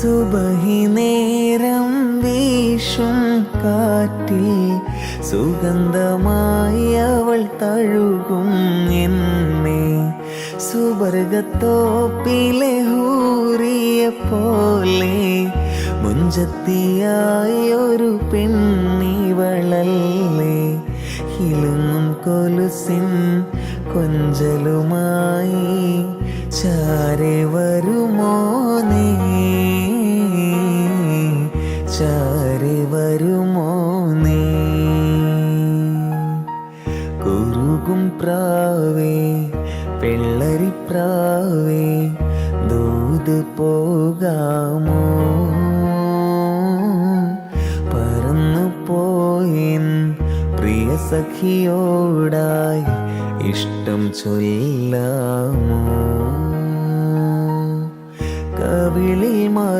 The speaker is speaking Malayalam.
സുബഹി നേരം വീശും കാറ്റിൽ സുഗന്ധമായി അവൾ തഴുകും എന്നെ. സുബർഗത്തോപ്പിലെ ഹൂറിയെ പോലെ മുഞ്ചത്തിയായൊരു പെണ്ണിവളല്ലേ. കിലുങ്ങും കൊലുസിൻ കൊഞ്ചലുമായി ചാരെ വരുമോ നീ, ചാരെ വരുമോ നീ. കുറുകും പ്രാവേ വെള്ളരിപ്രാവേ ദൂത് പോകാമോ. പറന്നു പോയിൻ പ്രിയ സഖിയോടായി ഇഷ്ടം ചൊല്ലാമോ. കവിളിൽ